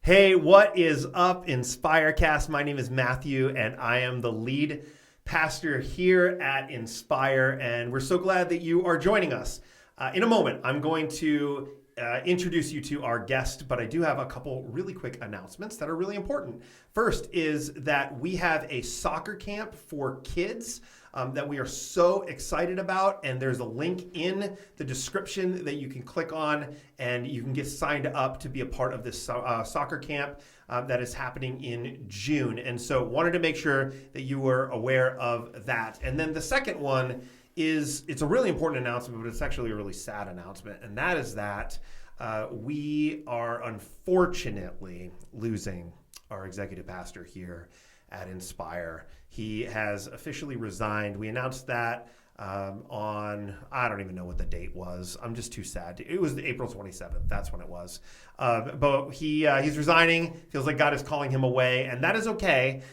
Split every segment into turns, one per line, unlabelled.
Hey, what is up, Inspirecast? My name is Matthew, and I am the lead pastor here at Inspire, and we're so glad that you are joining us. In a moment, I'm going to introduce you to our guest, but I do have a couple really quick announcements that are really important. First is that we have a soccer camp for kids that we are so excited about, and there's a link in the description that you can click on, and you can get signed up to be a part of this soccer camp that is happening in June. And so wanted to make sure that you were aware of that. And then the second one is, it's a really important announcement, but it's actually a really sad announcement, and that is that we are unfortunately losing our executive pastor here at Inspire. He has officially resigned. We announced that on, I don't even know what the date was. I'm just too sad. It was April 27th. That's when it was. But he's resigning. Feels like God is calling him away, and that is okay.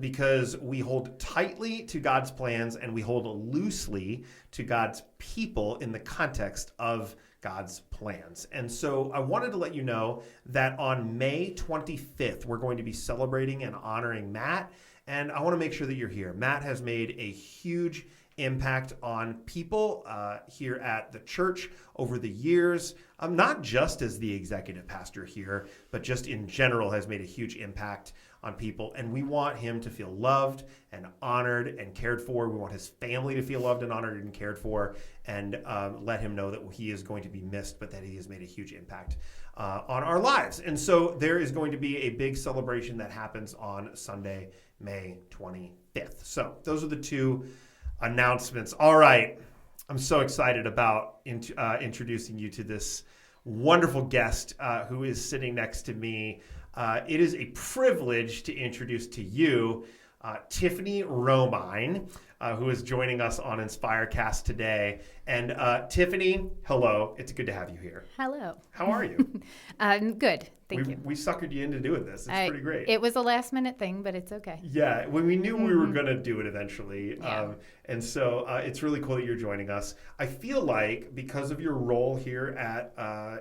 Because we hold tightly to God's plans and we hold loosely to God's people in the context of God's plans. And so I wanted to let you know that on May 25th, we're going to be celebrating and honoring Matt. And I want to make sure that you're here. Matt has made a huge impact on people here at the church over the years, not just as the executive pastor here, but just in general has made a huge impact on people. And we want him to feel loved and honored and cared for. We want his family to feel loved and honored and cared for, and let him know that he is going to be missed, but that he has made a huge impact on our lives. And so there is going to be a big celebration that happens on Sunday, May 25th. So those are the two announcements. All right. I'm so excited about introducing you to this wonderful guest who is sitting next to me. It is a privilege to introduce to you Tiffany Romine, who is joining us on Inspirecast today. And Tiffany, hello. It's good to have you here.
Hello.
How are you?
Good. Thank you.
We suckered you into doing this. It's pretty great.
It was a last minute thing, but it's okay.
Yeah, when we knew we were going to do it eventually.
Yeah.
And so it's really cool that you're joining us. I feel like because of your role here at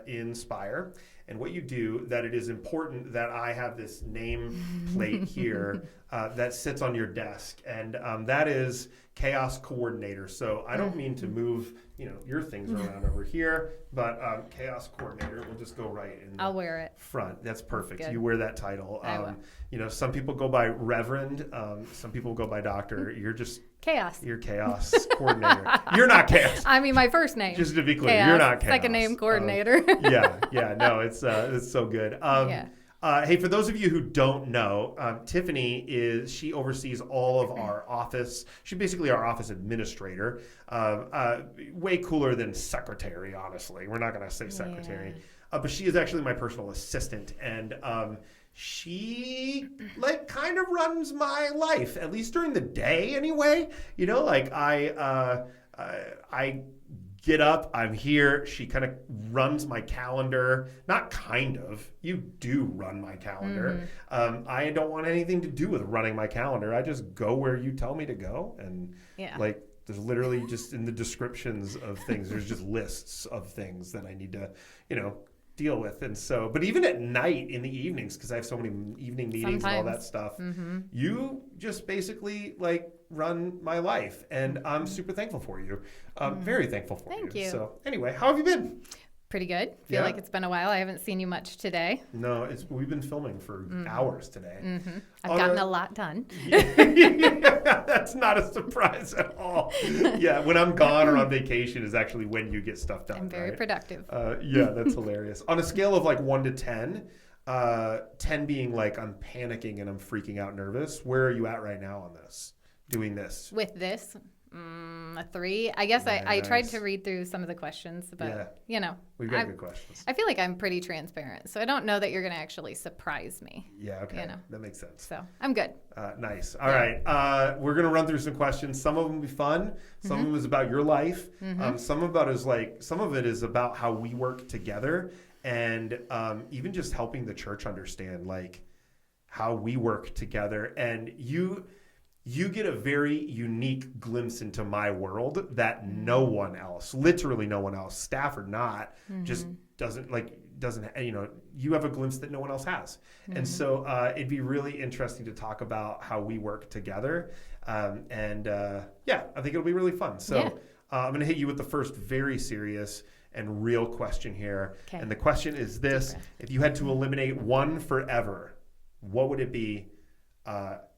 Inspire and what you do, that it is important that I have this name plate here that sits on your desk. And that is Chaos Coordinator. So I don't mean to move your things around over here, but Chaos Coordinator will just go right in
I'll wear it.
front. That's perfect.
Good.
You wear that title.
I will.
Some people go by Reverend, some people go by Doctor. You're just
Chaos.
You're Chaos Coordinator. You're not Chaos.
I mean, my first name.
Just to be clear,
Chaos.
you're not Chaos.
Second name Coordinator.
No, it's so good. Hey, for those of you who don't know, Tiffany she oversees all of our office. She's basically our office administrator. Way cooler than secretary, honestly. We're not going to say secretary.
Yeah.
But she is actually my personal assistant. And she kind of runs my life, at least during the day anyway. I get up, I'm here. She kind of runs my calendar. Not kind of. You do run my calendar.
Mm-hmm.
I don't want anything to do with running my calendar. I just go where you tell me to go. And there's literally just in the descriptions of things, there's just lists of things that I need to, deal with. And so, but even at night in the evenings, because I have so many evening meetings and all that stuff, you just basically run my life. And I'm super thankful for you. Very thankful for you.
Thank you.
So anyway, how have you been?
Pretty good. Feel like it's been a while. I haven't seen you much today.
No, we've been filming for hours today.
Mm-hmm. I've gotten a lot done.
That's not a surprise at all. Yeah, when I'm gone or on vacation is actually when you get stuff done.
I'm very productive.
That's hilarious. On a scale of 1 to 10, 10 being I'm panicking and I'm freaking out nervous, where are you at right now on this? Doing this?
With this? A 3. I guess I tried to read through some of the questions, but
we've got good questions.
I feel like I'm pretty transparent, so I don't know that you're going to actually surprise me.
Yeah, okay. That makes sense.
So I'm good.
Nice. All right. We're going to run through some questions. Some of them will be fun. Some of them is about your life. Some of it is about how we work together, and even just helping the church understand how we work together. And you get a very unique glimpse into my world that no one else, literally no one else, staff or not, just doesn't doesn't, you have a glimpse that no one else has. Mm-hmm. And so it'd be really interesting to talk about how we work together. I think it'll be really fun. So I'm going to hit you with the first very serious and real question here. Okay. And the question is this: if you had to eliminate one forever, what would it be?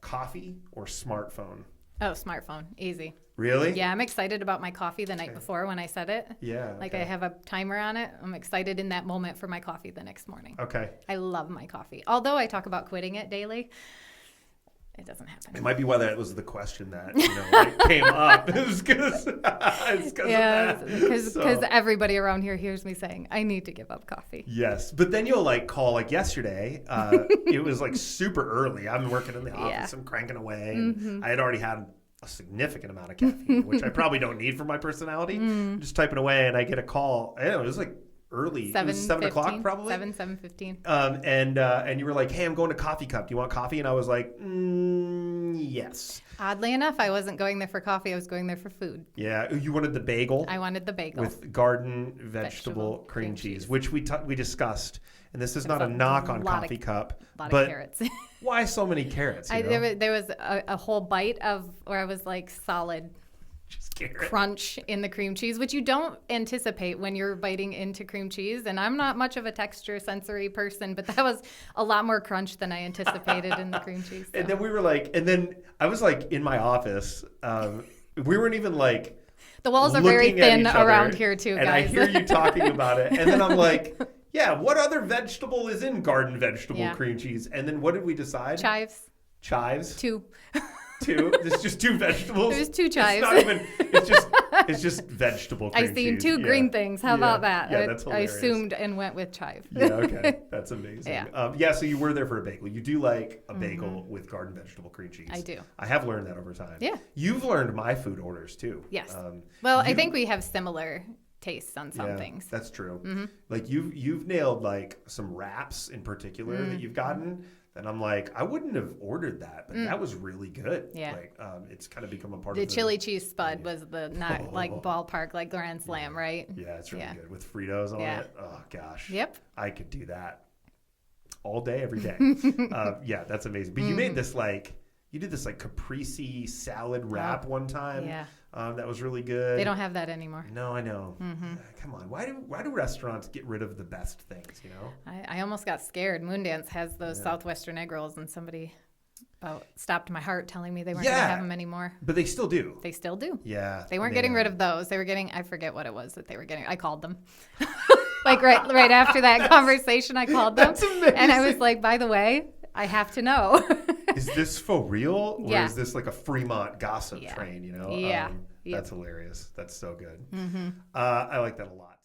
Coffee or smartphone?
Oh, smartphone. Easy.
Really?
Yeah, I'm excited about my coffee the night before when I set it.
Yeah.
Like I have a timer on it. I'm excited in that moment for my coffee the next morning.
Okay.
I love my coffee. Although I talk about quitting it daily, it doesn't happen.
It might be why that was the question that came up. It's because
everybody around here hears me saying I need to give up coffee.
Yes, but then you'll call yesterday. It was super early. I'm working in the office. I'm cranking away. And I had already had a significant amount of caffeine, which I probably don't need for my personality. I'm just typing away, and I get a call. I don't know, it was early. 7 o'clock probably.
7:15.
And you were like, "Hey, I'm going to Coffee Cup. Do you want coffee?" And I was like, "Yes."
Oddly enough, I wasn't going there for coffee. I was going there for food.
Yeah, you wanted the bagel.
I wanted the bagel
with garden vegetable cream cheese, which we discussed. And this is not a knock on Coffee Cup,
but carrots.
Why so many carrots?
There was a whole bite where I was solid.
Just
crunch in the cream cheese, which you don't anticipate when you're biting into cream cheese. And I'm not much of a texture sensory person, but that was a lot more crunch than I anticipated in the cream cheese. So.
And then we were and then I was in my office. We weren't even
the walls are very thin around here too, guys.
And I hear you talking about it. And then I'm like, yeah, what other vegetable is in garden vegetable cream cheese? And then what did we decide? Chives?
2.
2? It's just 2 vegetables?
There's 2 chives.
It's just vegetable cream cheese.
I seen 2 green things. How about that?
Yeah, that's hilarious.
I assumed and went with chive.
Yeah, okay. That's amazing. So you were there for a bagel. You do like a bagel with garden vegetable cream cheese.
I do.
I have learned that over time.
Yeah.
You've learned my food orders too.
Yes. I think we have similar tastes on some things.
That's true. Mm-hmm. You've nailed some wraps in particular that you've gotten. And I'm I wouldn't have ordered that, but that was really good. Yeah. It's kind of become a part of
the chili cheese spud was the ballpark, Grand Slam, right?
Yeah, it's really good with Fritos on it. Oh, gosh.
Yep.
I could do that all day, every day. That's amazing. But you made this you did this caprese salad wrap one time.
Yeah.
That was really good.
They don't have that anymore.
No, I know. Mm-hmm. Come on. Why do restaurants get rid of the best things,
I almost got scared. Moondance has those Southwestern egg rolls, and somebody stopped my heart telling me they weren't going to have them anymore.
But they still do.
They still do.
Yeah.
They weren't getting rid of those. They were getting, I forget what it was that they were getting. I called them. right after that conversation, I called them.
That's amazing.
And I was by the way, I have to know.
Is this for real? Or is this a Fremont gossip train,
Yeah.
That's hilarious. That's so good. Mm-hmm. I like that a lot.